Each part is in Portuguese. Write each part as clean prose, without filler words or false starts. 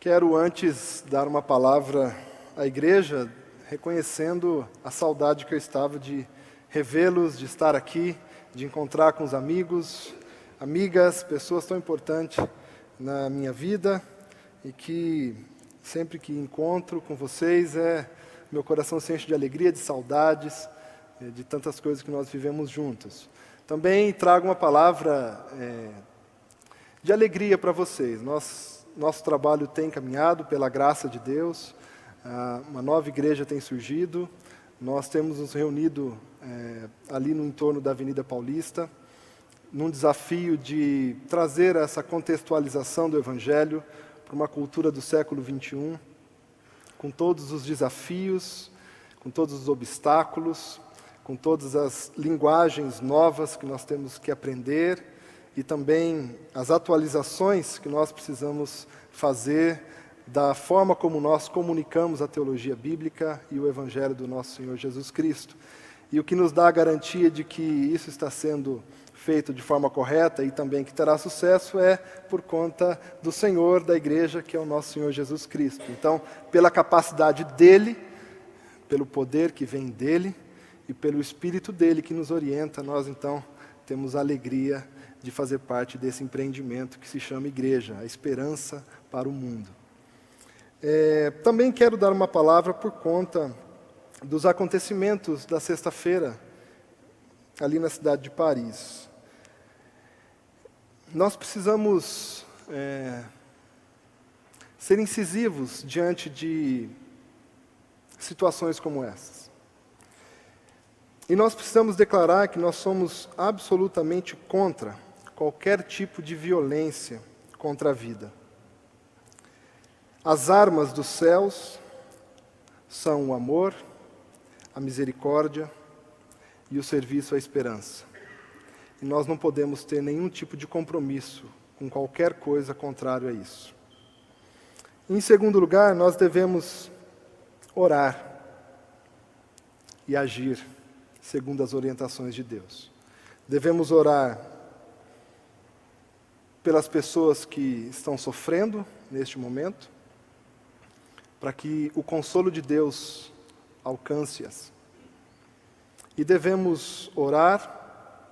Quero antes dar uma palavra à igreja, reconhecendo a saudade que eu estava de revê-los, de estar aqui, de encontrar com os amigos, amigas, pessoas tão importantes na minha vida e que sempre que encontro com vocês, meu coração se enche de alegria, de saudades, de tantas coisas que nós vivemos juntos. Também trago uma palavra de alegria para vocês. Nosso trabalho tem caminhado pela graça de Deus, uma nova igreja tem surgido, nós temos nos reunido ali no entorno da Avenida Paulista, num desafio de trazer essa contextualização do Evangelho para uma cultura do século XXI, com todos os desafios, com todos os obstáculos, com todas as linguagens novas que nós temos que aprender e também as atualizações que nós precisamos fazer da forma como nós comunicamos a teologia bíblica e o Evangelho do nosso Senhor Jesus Cristo. E o que nos dá a garantia de que isso está sendo feito de forma correta e também que terá sucesso é por conta do Senhor da igreja, que é o nosso Senhor Jesus Cristo. Então, pela capacidade dEle, pelo poder que vem dEle e pelo Espírito dEle que nos orienta, nós então temos a alegria de fazer parte desse empreendimento que se chama igreja, a esperança para o mundo. Também quero dar uma palavra por conta dos acontecimentos da sexta-feira, ali na cidade de Paris. Nós precisamos ser incisivos diante de situações como essas. E nós precisamos declarar que nós somos absolutamente contra qualquer tipo de violência contra a vida. As armas dos céus são o amor, a misericórdia e o serviço à esperança. E nós não podemos ter nenhum tipo de compromisso com qualquer coisa contrário a isso. Em segundo lugar, nós devemos orar e agir segundo as orientações de Deus. Devemos orar pelas pessoas que estão sofrendo neste momento, para que o consolo de Deus alcance-as. E devemos orar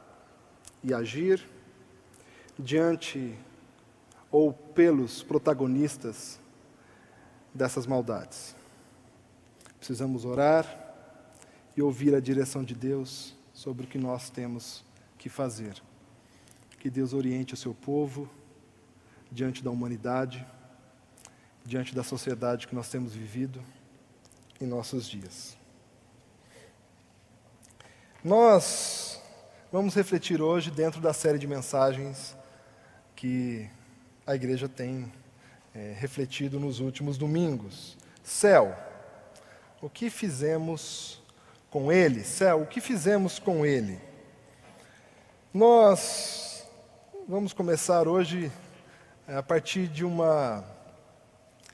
e agir diante ou pelos protagonistas dessas maldades. Precisamos orar e ouvir a direção de Deus sobre o que nós temos que fazer. Que Deus oriente o seu povo diante da humanidade, diante da sociedade que nós temos vivido em nossos dias. Nós vamos refletir hoje dentro da série de mensagens que a igreja tem refletido nos últimos domingos. Céu, o que fizemos com ele? Céu, o que fizemos com ele? Nós vamos começar hoje a partir de uma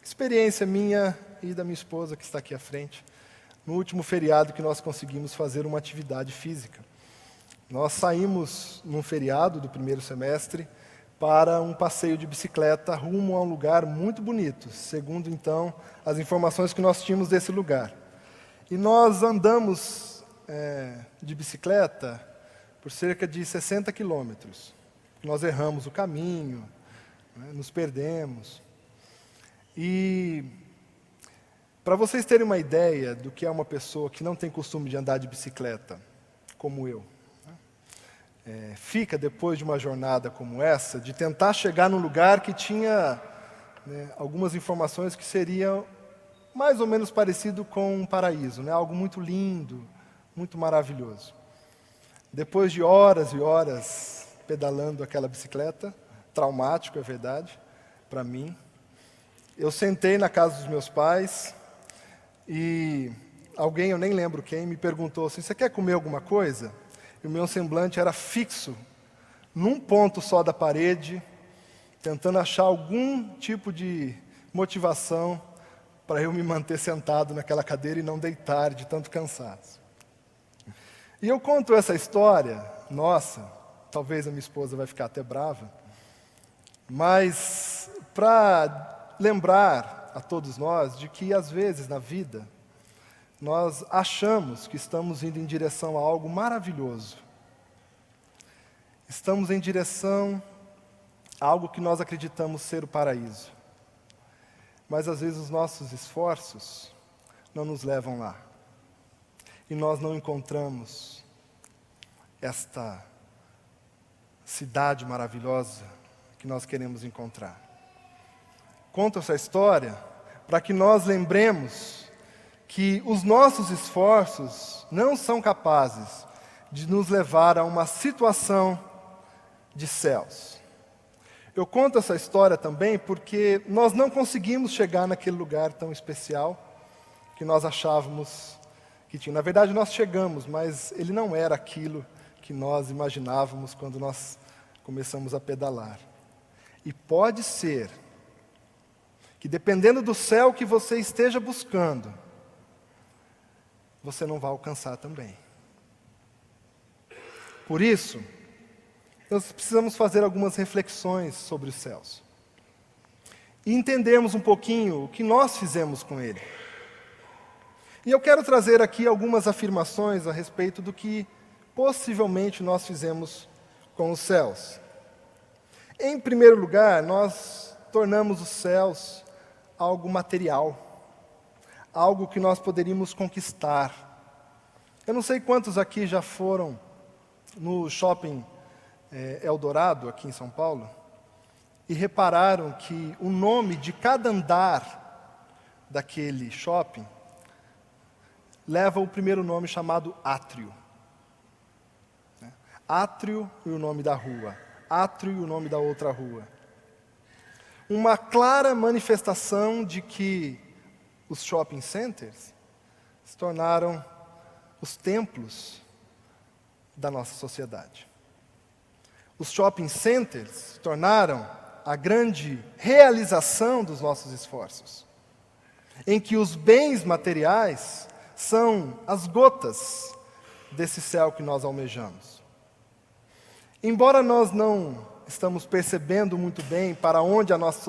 experiência minha e da minha esposa, que está aqui à frente, no último feriado que nós conseguimos fazer uma atividade física. Nós saímos num feriado do primeiro semestre para um passeio de bicicleta rumo a um lugar muito bonito, segundo então as informações que nós tínhamos desse lugar. E nós andamos de bicicleta por cerca de 60 quilômetros. Nós erramos o caminho, nos perdemos. E para vocês terem uma ideia do que é uma pessoa que não tem costume de andar de bicicleta, como eu, fica depois de uma jornada como essa, de tentar chegar num lugar que tinha algumas informações que seriam mais ou menos parecido com um paraíso, algo muito lindo, muito maravilhoso. Depois de horas e horas pedalando aquela bicicleta, traumático, é verdade, para mim, eu sentei na casa dos meus pais e alguém, eu nem lembro quem, me perguntou assim: você quer comer alguma coisa? E o meu semblante era fixo, num ponto só da parede, tentando achar algum tipo de motivação para eu me manter sentado naquela cadeira e não deitar de tanto cansaço. E eu conto essa história, nossa, talvez a minha esposa vai ficar até brava, mas para lembrar a todos nós de que, às vezes, na vida, nós achamos que estamos indo em direção a algo maravilhoso. Estamos em direção a algo que nós acreditamos ser o paraíso. Mas, às vezes, os nossos esforços não nos levam lá. E nós não encontramos esta cidade maravilhosa que nós queremos encontrar. Conto essa história para que nós lembremos que os nossos esforços não são capazes de nos levar a uma situação de céus. Eu conto essa história também porque nós não conseguimos chegar naquele lugar tão especial que nós achávamos que tinha. Na verdade, nós chegamos, mas ele não era aquilo que nós imaginávamos quando nós começamos a pedalar. E pode ser que, dependendo do céu que você esteja buscando, você não vai alcançar também. Por isso, nós precisamos fazer algumas reflexões sobre os céus. E entendermos um pouquinho o que nós fizemos com ele. E eu quero trazer aqui algumas afirmações a respeito do que possivelmente nós fizemos com os céus. Em primeiro lugar, nós tornamos os céus algo material, algo que nós poderíamos conquistar. Eu não sei quantos aqui já foram no shopping Eldorado, aqui em São Paulo, e repararam que o nome de cada andar daquele shopping leva o primeiro nome chamado átrio. Átrio e o nome da rua, átrio e o nome da outra rua. Uma clara manifestação de que os shopping centers se tornaram os templos da nossa sociedade. Os shopping centers se tornaram a grande realização dos nossos esforços, em que os bens materiais são as gotas desse céu que nós almejamos. Embora nós não estamos percebendo muito bem para onde a nossa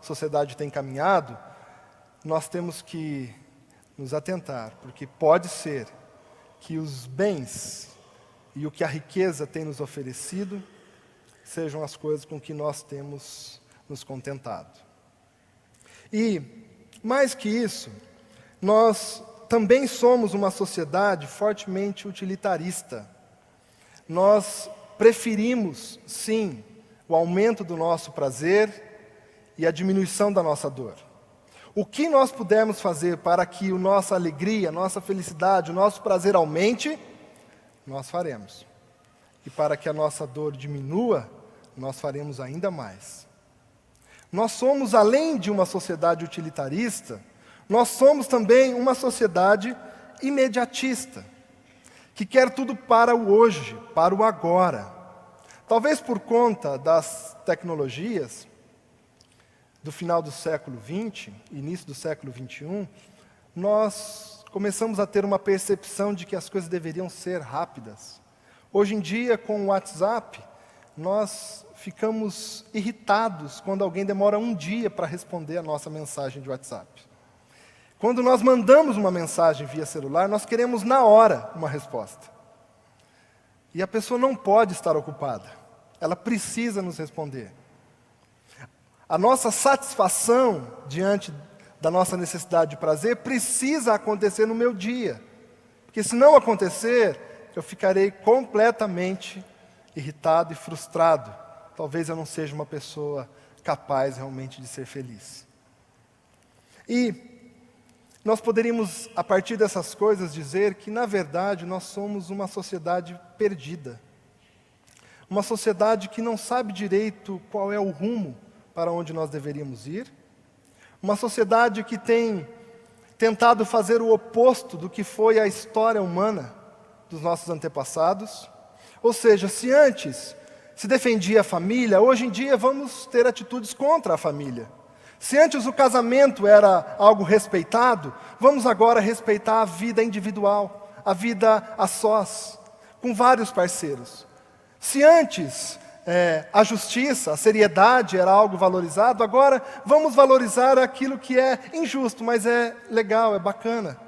sociedade tem caminhado, nós temos que nos atentar, porque pode ser que os bens e o que a riqueza tem nos oferecido sejam as coisas com que nós temos nos contentado. E, mais que isso, nós também somos uma sociedade fortemente utilitarista. Nós preferimos, sim, o aumento do nosso prazer e a diminuição da nossa dor. O que nós pudermos fazer para que a nossa alegria, a nossa felicidade, o nosso prazer aumente, nós faremos. E para que a nossa dor diminua, nós faremos ainda mais. Nós somos, além de uma sociedade utilitarista, nós somos também uma sociedade imediatista, que quer tudo para o hoje, para o agora. Talvez por conta das tecnologias do final do século XX, início do século XXI, nós começamos a ter uma percepção de que as coisas deveriam ser rápidas. Hoje em dia, com o WhatsApp, nós ficamos irritados quando alguém demora um dia para responder a nossa mensagem de WhatsApp. Quando nós mandamos uma mensagem via celular, nós queremos na hora uma resposta. E a pessoa não pode estar ocupada. Ela precisa nos responder. A nossa satisfação diante da nossa necessidade de prazer precisa acontecer no meu dia. Porque se não acontecer, eu ficarei completamente irritado e frustrado. Talvez eu não seja uma pessoa capaz realmente de ser feliz. E nós poderíamos, a partir dessas coisas, dizer que, na verdade, nós somos uma sociedade perdida. Uma sociedade que não sabe direito qual é o rumo para onde nós deveríamos ir. Uma sociedade que tem tentado fazer o oposto do que foi a história humana dos nossos antepassados. Ou seja, se antes se defendia a família, hoje em dia vamos ter atitudes contra a família. Se antes o casamento era algo respeitado, vamos agora respeitar a vida individual, a vida a sós, com vários parceiros. Se antes a justiça, a seriedade era algo valorizado, agora vamos valorizar aquilo que é injusto, mas é legal, é bacana.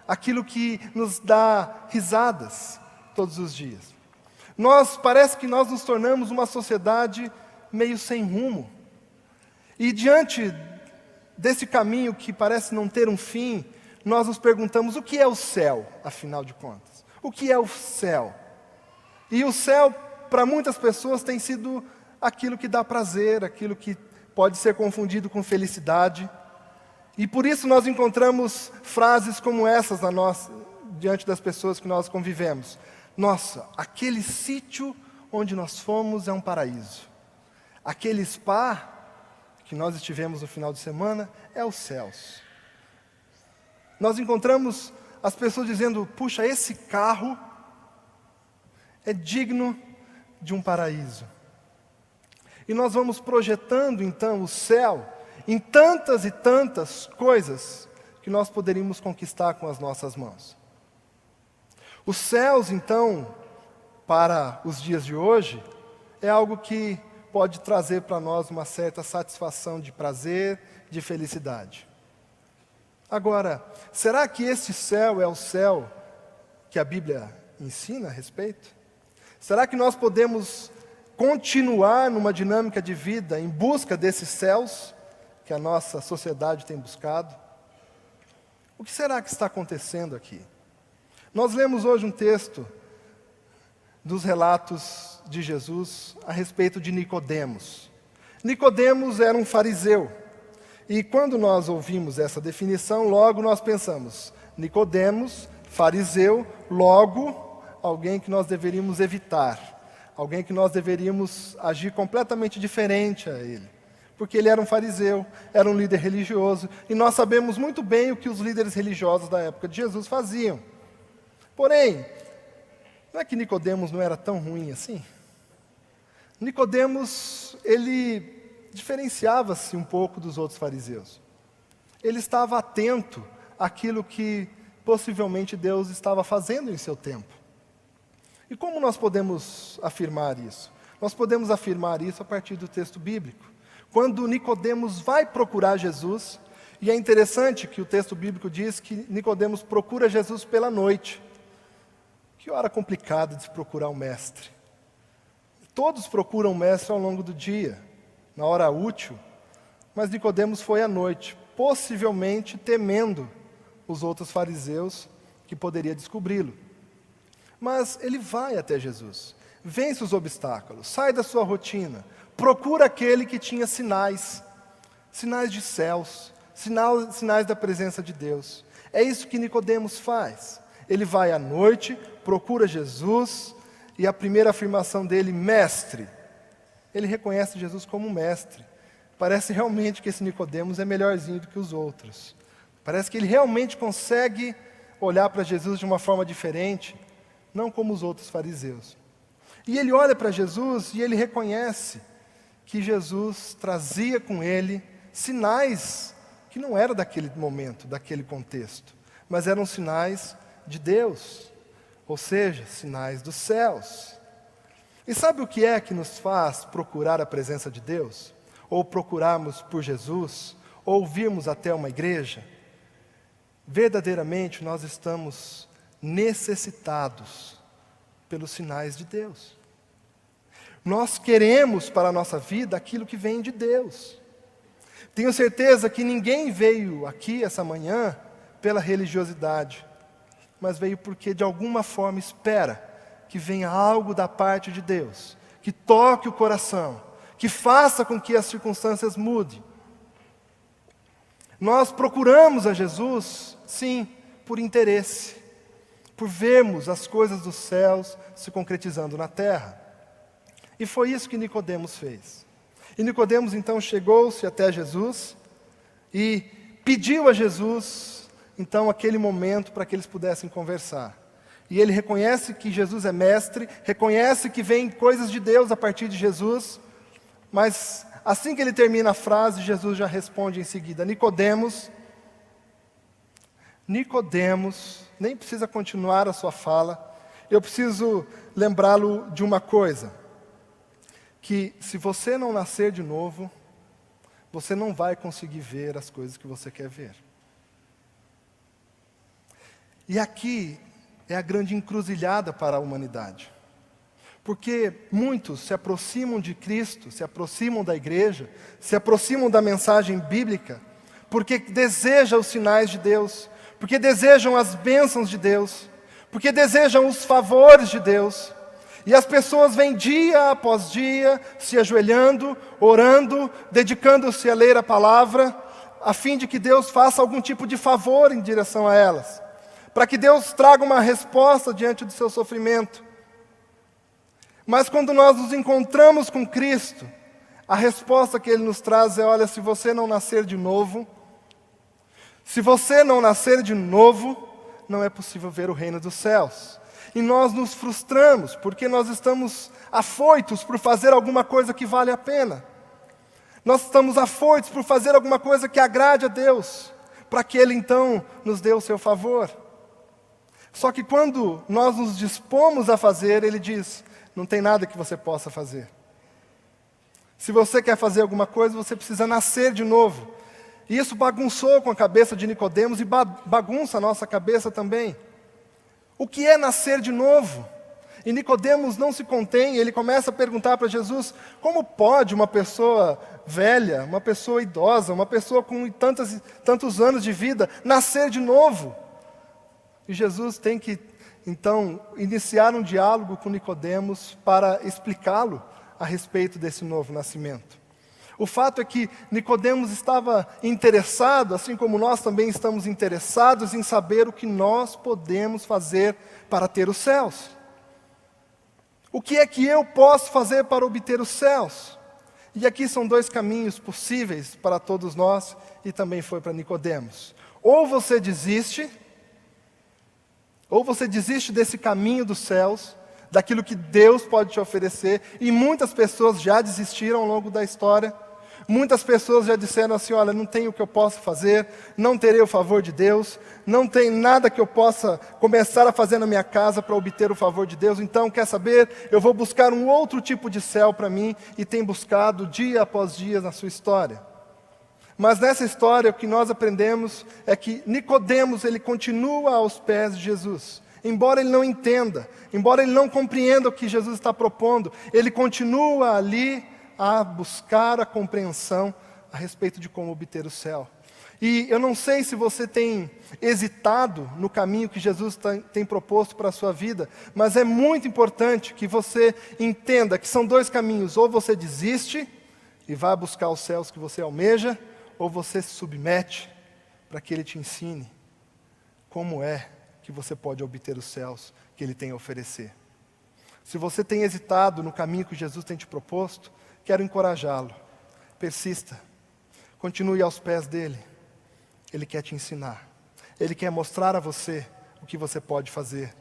Aquilo que nos dá risadas todos os dias. Parece que nós nos tornamos uma sociedade meio sem rumo. E diante desse caminho que parece não ter um fim, nós nos perguntamos: o que é o céu, afinal de contas? O que é o céu? E o céu, para muitas pessoas, tem sido aquilo que dá prazer, aquilo que pode ser confundido com felicidade. E por isso nós encontramos frases como essas diante das pessoas que nós convivemos. Nossa, aquele sítio onde nós fomos é um paraíso. Aquele spa que nós estivemos no final de semana é os céus. Nós encontramos as pessoas dizendo: puxa, esse carro é digno de um paraíso. E nós vamos projetando então o céu em tantas e tantas coisas que nós poderíamos conquistar com as nossas mãos. Os céus, então, para os dias de hoje, é algo que pode trazer para nós uma certa satisfação de prazer, de felicidade. Agora, será que esse céu é o céu que a Bíblia ensina a respeito? Será que nós podemos continuar numa dinâmica de vida em busca desses céus que a nossa sociedade tem buscado? O que será que está acontecendo aqui? Nós lemos hoje um texto dos relatos de Jesus a respeito de Nicodemos. Nicodemos era um fariseu. E quando nós ouvimos essa definição, logo nós pensamos: Nicodemos, fariseu, logo alguém que nós deveríamos evitar, alguém que nós deveríamos agir completamente diferente a ele. Porque ele era um fariseu, era um líder religioso, e nós sabemos muito bem o que os líderes religiosos da época de Jesus faziam. Porém, não é que Nicodemos não era tão ruim assim? Nicodemos, ele diferenciava-se um pouco dos outros fariseus. Ele estava atento àquilo que possivelmente Deus estava fazendo em seu tempo. E como nós podemos afirmar isso? Nós podemos afirmar isso a partir do texto bíblico. Quando Nicodemos vai procurar Jesus, e é interessante que o texto bíblico diz que Nicodemos procura Jesus pela noite. Que hora complicada de se procurar um mestre. Todos procuram um mestre ao longo do dia, na hora útil, mas Nicodemos foi à noite, possivelmente temendo os outros fariseus que poderia descobri-lo. Mas ele vai até Jesus, vence os obstáculos, sai da sua rotina, procura aquele que tinha sinais de céus, sinais da presença de Deus. É isso que Nicodemos faz. Ele vai à noite, procura Jesus, e a primeira afirmação dele: mestre. Ele reconhece Jesus como mestre. Parece realmente que esse Nicodemos é melhorzinho do que os outros. Parece que ele realmente consegue olhar para Jesus de uma forma diferente, não como os outros fariseus. E ele olha para Jesus e ele reconhece que Jesus trazia com ele sinais que não eram daquele momento, daquele contexto, mas eram sinais de Deus, ou seja, sinais dos céus. E sabe o que é que nos faz procurar a presença de Deus? Ou procurarmos por Jesus? Ou virmos até uma igreja? Verdadeiramente nós estamos necessitados pelos sinais de Deus. Nós queremos para a nossa vida aquilo que vem de Deus. Tenho certeza que ninguém veio aqui essa manhã pela religiosidade, mas veio porque de alguma forma espera que venha algo da parte de Deus, que toque o coração, que faça com que as circunstâncias mudem. Nós procuramos a Jesus, sim, por interesse, por vermos as coisas dos céus se concretizando na terra. E foi isso que Nicodemos fez. E Nicodemos então chegou-se até Jesus e pediu a Jesus, então, aquele momento para que eles pudessem conversar. E ele reconhece que Jesus é mestre, reconhece que vem coisas de Deus a partir de Jesus, mas assim que ele termina a frase, Jesus já responde em seguida: Nicodemos, nem precisa continuar a sua fala, eu preciso lembrá-lo de uma coisa. que se você não nascer de novo, você não vai conseguir ver as coisas que você quer ver. E aqui é a grande encruzilhada para a humanidade. Porque muitos se aproximam de Cristo, se aproximam da igreja, se aproximam da mensagem bíblica, porque desejam os sinais de Deus, porque desejam as bênçãos de Deus, porque desejam os favores de Deus. E as pessoas vêm dia após dia, se ajoelhando, orando, dedicando-se a ler a palavra, a fim de que Deus faça algum tipo de favor em direção a elas, para que Deus traga uma resposta diante do seu sofrimento. Mas quando nós nos encontramos com Cristo, a resposta que Ele nos traz é: olha, se você não nascer de novo, não é possível ver o reino dos céus. E nós nos frustramos, porque nós estamos afoitos por fazer alguma coisa que vale a pena. Nós estamos afoitos por fazer alguma coisa que agrade a Deus, para que Ele então nos dê o seu favor. Só que quando nós nos dispomos a fazer, Ele diz: não tem nada que você possa fazer. Se você quer fazer alguma coisa, você precisa nascer de novo. E isso bagunçou com a cabeça de Nicodemos e bagunça a nossa cabeça também. O que é nascer de novo? E Nicodemos não se contém, ele começa a perguntar para Jesus: como pode uma pessoa velha, uma pessoa idosa, uma pessoa com tantos anos de vida, nascer de novo? E Jesus tem que, então, iniciar um diálogo com Nicodemos para explicá-lo a respeito desse novo nascimento. O fato é que Nicodemos estava interessado, assim como nós também estamos interessados em saber o que nós podemos fazer para ter os céus. O que é que eu posso fazer para obter os céus? E aqui são dois caminhos possíveis para todos nós, e também foi para Nicodemos. Ou você desiste desse caminho dos céus, daquilo que Deus pode te oferecer, e muitas pessoas já desistiram ao longo da história. Muitas pessoas já disseram assim: olha, não tem o que eu possa fazer, não terei o favor de Deus, não tem nada que eu possa começar a fazer na minha casa para obter o favor de Deus. Então, quer saber, eu vou buscar um outro tipo de céu para mim, e tem buscado dia após dia na sua história. Mas nessa história o que nós aprendemos é que Nicodemos, ele continua aos pés de Jesus. Embora ele não entenda, embora ele não compreenda o que Jesus está propondo, ele continua ali a buscar a compreensão a respeito de como obter o céu. E eu não sei se você tem hesitado no caminho que Jesus tem proposto para a sua vida, mas é muito importante que você entenda que são dois caminhos: ou você desiste e vai buscar os céus que você almeja, ou você se submete para que Ele te ensine como é que você pode obter os céus que Ele tem a oferecer. Se você tem hesitado no caminho que Jesus tem te proposto, quero encorajá-lo. Persista. Continue aos pés dEle. Ele quer te ensinar. Ele quer mostrar a você o que você pode fazer.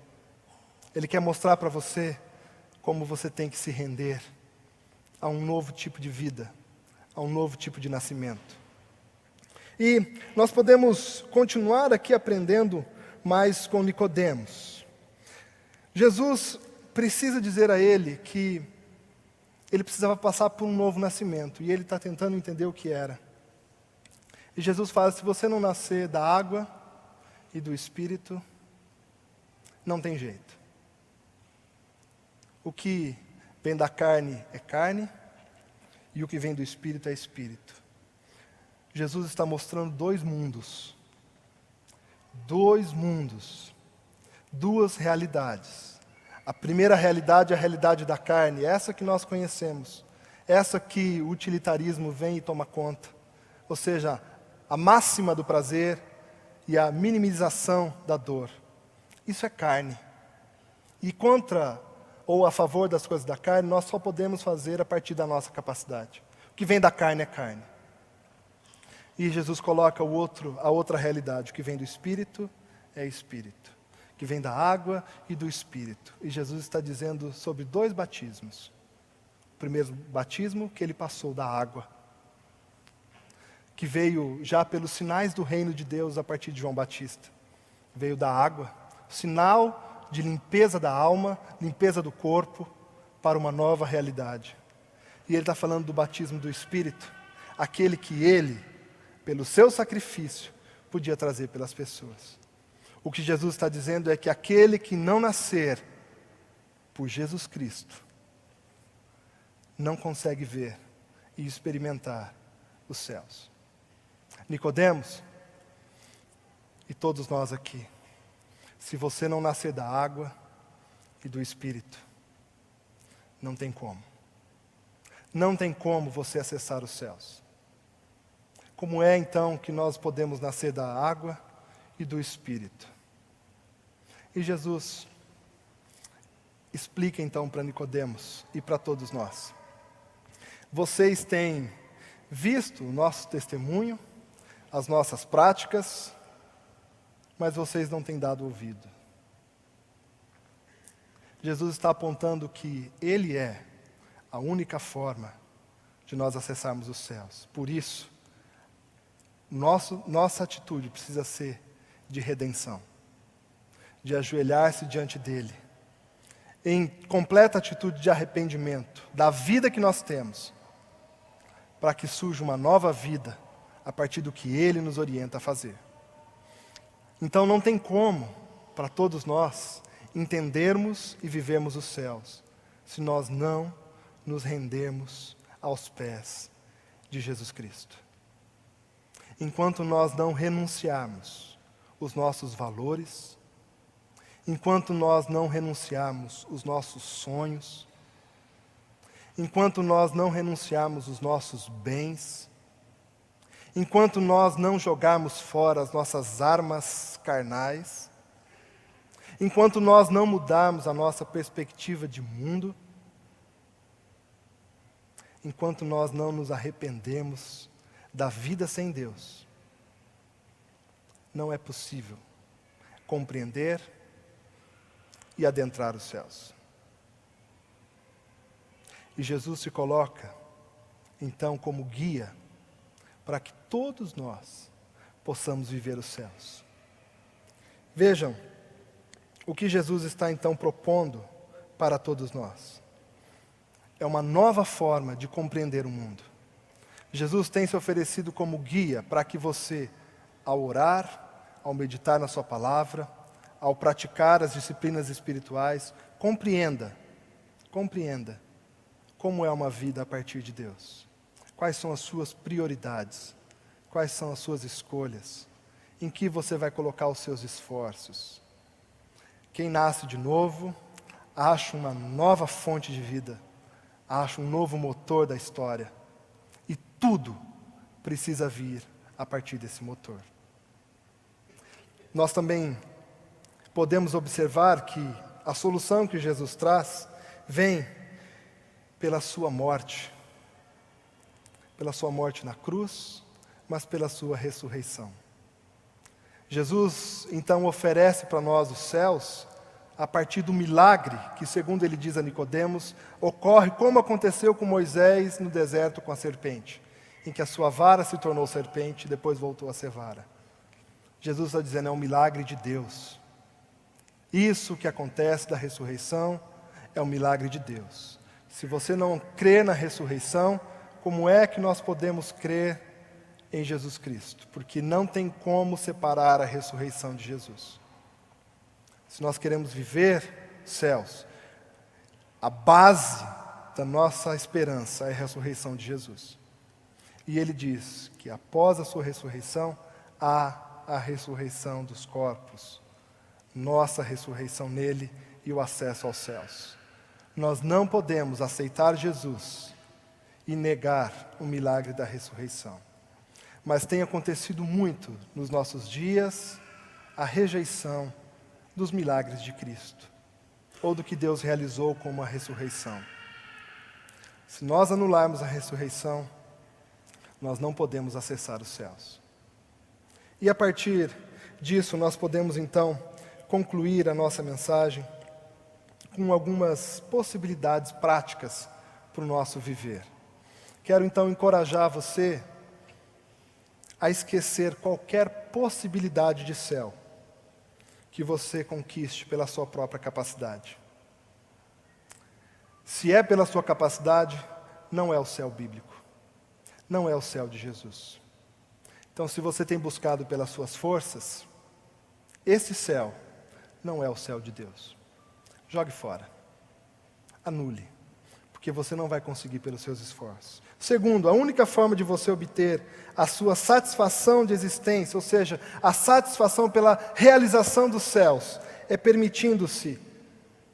Ele quer mostrar para você como você tem que se render a um novo tipo de vida, a um novo tipo de nascimento. E nós podemos continuar aqui aprendendo mais com Nicodemos. Jesus precisa dizer a ele que ele precisava passar por um novo nascimento, e ele está tentando entender o que era. E Jesus fala: se você não nascer da água e do Espírito, não tem jeito. O que vem da carne é carne, e o que vem do Espírito é Espírito. Jesus está mostrando dois mundos, duas realidades. A primeira realidade é a realidade da carne, essa que nós conhecemos, essa que o utilitarismo vem e toma conta, ou seja, a máxima do prazer e a minimização da dor. Isso é carne. E contra ou a favor das coisas da carne, nós só podemos fazer a partir da nossa capacidade. O que vem da carne é carne. E Jesus coloca a outra realidade: o que vem do Espírito é Espírito, que vem da água e do Espírito. E Jesus está dizendo sobre dois batismos. O primeiro batismo, que ele passou da água, que veio já pelos sinais do reino de Deus a partir de João Batista. Veio da água, sinal de limpeza da alma, limpeza do corpo, para uma nova realidade. E ele está falando do batismo do Espírito, aquele que ele, pelo seu sacrifício, podia trazer pelas pessoas. O que Jesus está dizendo é que aquele que não nascer por Jesus Cristo, não consegue ver e experimentar os céus. Nicodemos, e todos nós aqui, se você não nascer da água e do Espírito, não tem como. Não tem como você acessar os céus. Como é então que nós podemos nascer da água e do Espírito? E Jesus explica então para Nicodemos e para todos nós. Vocês têm visto o nosso testemunho, as nossas práticas, mas vocês não têm dado ouvido. Jesus está apontando que Ele é a única forma de nós acessarmos os céus. Por isso, nossa atitude precisa ser de redenção, de ajoelhar-se diante dEle, em completa atitude de arrependimento da vida que nós temos, para que surja uma nova vida a partir do que Ele nos orienta a fazer. Então não tem como, para todos nós, entendermos e vivermos os céus, se nós não nos rendermos aos pés de Jesus Cristo. Enquanto nós não renunciarmos os nossos valores, enquanto nós não renunciarmos os nossos sonhos, enquanto nós não renunciarmos os nossos bens, enquanto nós não jogarmos fora as nossas armas carnais, enquanto nós não mudarmos a nossa perspectiva de mundo, enquanto nós não nos arrependemos da vida sem Deus, não é possível compreender e adentrar os céus. E Jesus se coloca, então, como guia para que todos nós possamos viver os céus. Vejam o que Jesus está então propondo para todos nós. É uma nova forma de compreender o mundo. Jesus tem se oferecido como guia para que você, ao orar, ao meditar na sua palavra, ao praticar as disciplinas espirituais, compreenda como é uma vida a partir de Deus. Quais são as suas prioridades? Quais são as suas escolhas? Em que você vai colocar os seus esforços? Quem nasce de novo, acha uma nova fonte de vida, acha um novo motor da história. E tudo precisa vir a partir desse motor. Nós também podemos observar que a solução que Jesus traz vem pela sua morte na cruz, mas pela sua ressurreição. Jesus, então, oferece para nós os céus a partir do milagre que, segundo ele diz a Nicodemos, ocorre como aconteceu com Moisés no deserto com a serpente, em que a sua vara se tornou serpente e depois voltou a ser vara. Jesus está dizendo, é um milagre de Deus. Isso que acontece da ressurreição é um milagre de Deus. Se você não crê na ressurreição, como é que nós podemos crer em Jesus Cristo? Porque não tem como separar a ressurreição de Jesus. Se nós queremos viver céus, a base da nossa esperança é a ressurreição de Jesus. E ele diz que após a sua ressurreição, há a ressurreição dos corpos, nossa ressurreição nele e o acesso aos céus. Nós não podemos aceitar Jesus e negar o milagre da ressurreição. Mas tem acontecido muito nos nossos dias a rejeição dos milagres de Cristo, ou do que Deus realizou como a ressurreição. Se nós anularmos a ressurreição, nós não podemos acessar os céus. E a partir disso, nós podemos então concluir a nossa mensagem com algumas possibilidades práticas para o nosso viver. Quero então encorajar você a esquecer qualquer possibilidade de céu que você conquiste pela sua própria capacidade. Se é pela sua capacidade, não é o céu bíblico, não é o céu de Jesus. Então, se você tem buscado pelas suas forças, esse céu não é o céu de Deus. Jogue fora, anule, porque você não vai conseguir pelos seus esforços. Segundo, a única forma de você obter a sua satisfação de existência, ou seja, a satisfação pela realização dos céus, é permitindo-se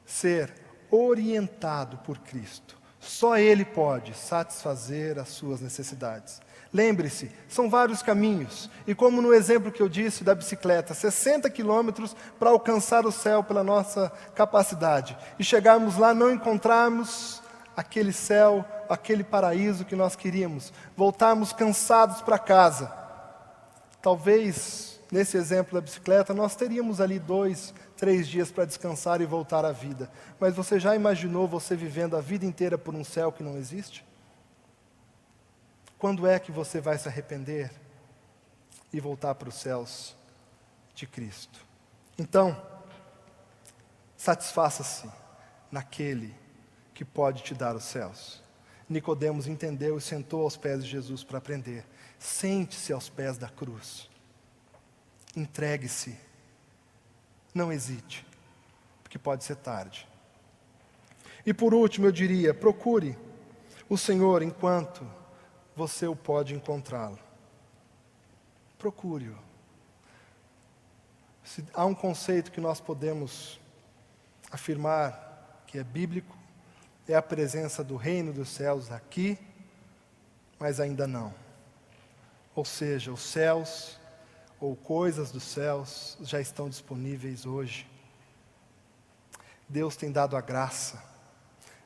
ser orientado por Cristo. Só Ele pode satisfazer as suas necessidades. Lembre-se, são vários caminhos, e como no exemplo que eu disse da bicicleta, 60 quilômetros para alcançar o céu pela nossa capacidade, e chegarmos lá não encontrarmos aquele céu, aquele paraíso que nós queríamos, voltarmos cansados para casa. Talvez, nesse exemplo da bicicleta, nós teríamos ali 2, 3 dias para descansar e voltar à vida. Mas você já imaginou você vivendo a vida inteira por um céu que não existe? Quando é que você vai se arrepender e voltar para os céus de Cristo? Então, satisfaça-se naquele que pode te dar os céus. Nicodemos entendeu e sentou aos pés de Jesus para aprender. Sente-se aos pés da cruz. Entregue-se. Não hesite, porque pode ser tarde. E por último, eu diria, procure o Senhor enquanto você o pode encontrá-lo. Procure-o. Se há um conceito que nós podemos afirmar que é bíblico, é a presença do reino dos céus aqui, mas ainda não. Ou seja, os céus ou coisas dos céus já estão disponíveis hoje. Deus tem dado a graça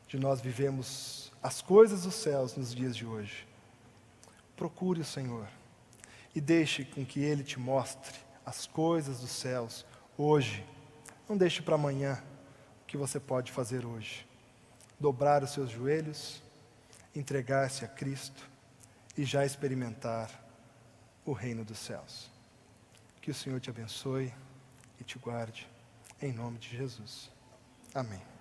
de nós vivermos as coisas dos céus nos dias de hoje. Procure o Senhor e deixe com que Ele te mostre as coisas dos céus hoje. Não deixe para amanhã o que você pode fazer hoje. Dobrar os seus joelhos, entregar-se a Cristo e já experimentar o reino dos céus. Que o Senhor te abençoe e te guarde, em nome de Jesus. Amém.